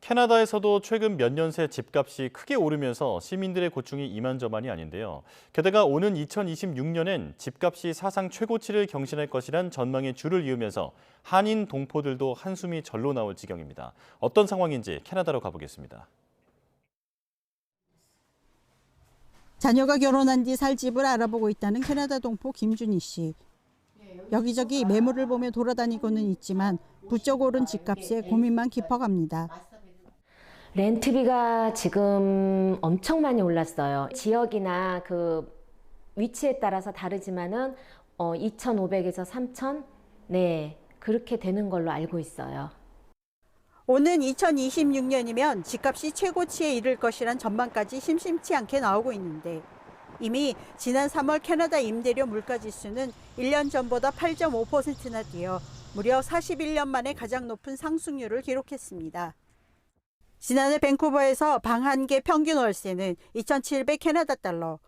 캐나다에서도 최근 몇 년 새 집값이 크게 오르면서 시민들의 고충이 이만저만이 아닌데요. 게다가 오는 2026년엔 집값이 사상 최고치를 경신할 것이란 전망에 줄을 이으면서 한인 동포들도 한숨이 절로 나올 지경입니다. 어떤 상황인지 캐나다로 가보겠습니다. 자녀가 결혼한 뒤 살 집을 알아보고 있다는 캐나다 동포 김준희 씨. 여기저기 매물을 보며 돌아다니고는 있지만 부쩍 오른 집값에 고민만 깊어갑니다. 렌트비가 지금 엄청 많이 올랐어요. 지역이나 그 위치에 따라서 다르지만은 2,500에서 3,000? 네, 그렇게 되는 걸로 알고 있어요. 오는 2026년이면 집값이 최고치에 이를 것이란 전망까지 심심치 않게 나오고 있는데 이미 지난 3월 캐나다 임대료 물가지수는 1년 전보다 8.5%나 뛰어 무려 41년 만에 가장 높은 상승률을 기록했습니다. 지난해 밴쿠버에서 방 한 개 평균 월세는 2,700 캐나다 달러,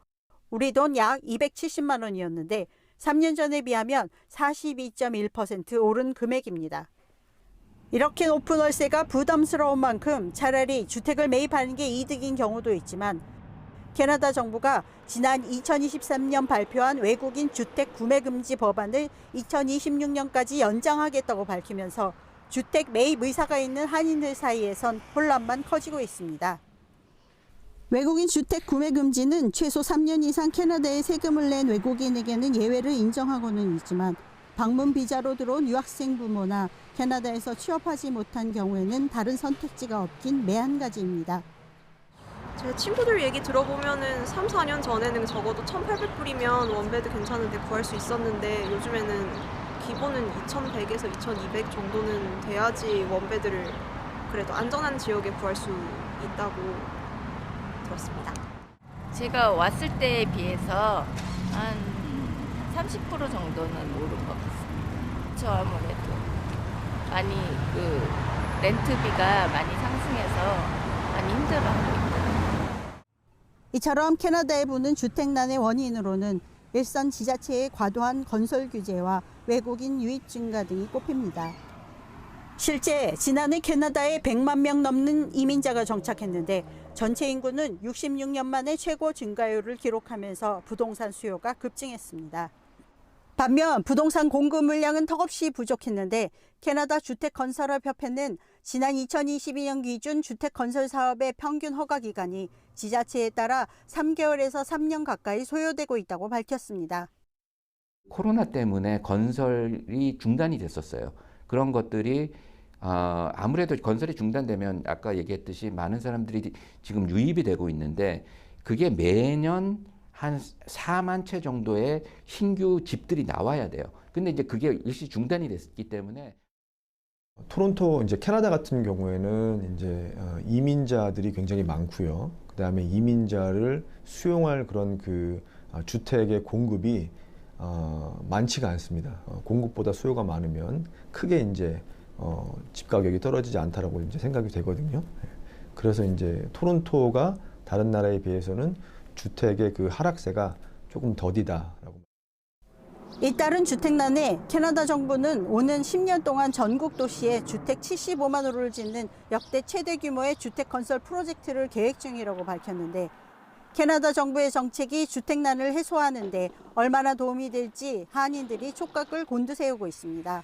우리 돈 약 270만 원이었는데 3년 전에 비하면 42.1% 오른 금액입니다. 이렇게 높은 월세가 부담스러운 만큼 차라리 주택을 매입하는 게 이득인 경우도 있지만 캐나다 정부가 지난 2023년 발표한 외국인 주택 구매 금지 법안을 2026년까지 연장하겠다고 밝히면서 주택 매입 의사가 있는 한인들 사이에선 혼란만 커지고 있습니다. 외국인 주택 구매 금지는 최소 3년 이상 캐나다에 세금을 낸 외국인에게는 예외를 인정하고는 있지만 방문 비자로 들어온 유학생 부모나 캐나다에서 취업하지 못한 경우에는 다른 선택지가 없긴 매한가지입니다. 제 친구들 얘기 들어보면은 3, 4년 전에는 적어도 1,800불이면 원베드 괜찮은데 구할 수 있었는데 요즘에는 기본은 2,100에서 2,200 정도는 돼야지 원베드를 그래도 안전한 지역에 구할 수 있다고 들었습니다. 제가 왔을 때에 비해서 한 30% 정도는 오른 것 같습니다. 저 아무래도 많이 렌트비가 많이 상승해서 많이 힘들어하고 있다. 이처럼 캐나다에 부는 주택난의 원인으로는 일선 지자체의 과도한 건설 규제와 외국인 유입 증가 등이 꼽힙니다. 실제 지난해 캐나다에 100만 명 넘는 이민자가 정착했는데 전체 인구는 66년 만에 최고 증가율을 기록하면서 부동산 수요가 급증했습니다. 반면 부동산 공급 물량은 턱없이 부족했는데 캐나다 주택건설업협회는 지난 2022년 기준 주택건설 사업의 평균 허가 기간이 지자체에 따라 3개월에서 3년 가까이 소요되고 있다고 밝혔습니다. 코로나 때문에 건설이 중단이 됐었어요. 그런 것들이 아무래도 건설이 중단되면 아까 얘기했듯이 많은 사람들이 지금 유입이 되고 있는데 그게 매년 한 4만 채 정도의 신규 집들이 나와야 돼요. 근데 이제 그게 일시 중단이 됐기 때문에 토론토 이제 캐나다 같은 경우에는 이제 이민자들이 굉장히 많고요. 그다음에 이민자를 수용할 그런 주택의 공급이 많지가 않습니다. 공급보다 수요가 많으면 크게 이제 집 가격이 떨어지지 않다라고 이제 생각이 되거든요. 그래서 이제 토론토가 다른 나라에 비해서는 주택의 하락세가 조금 더디다라고. 잇따른 주택난에 캐나다 정부는 오는 10년 동안 전국 도시에 주택 75만 호를 짓는 역대 최대 규모의 주택 건설 프로젝트를 계획 중이라고 밝혔는데 캐나다 정부의 정책이 주택난을 해소하는 데 얼마나 도움이 될지 한인들이 촉각을 곤두세우고 있습니다.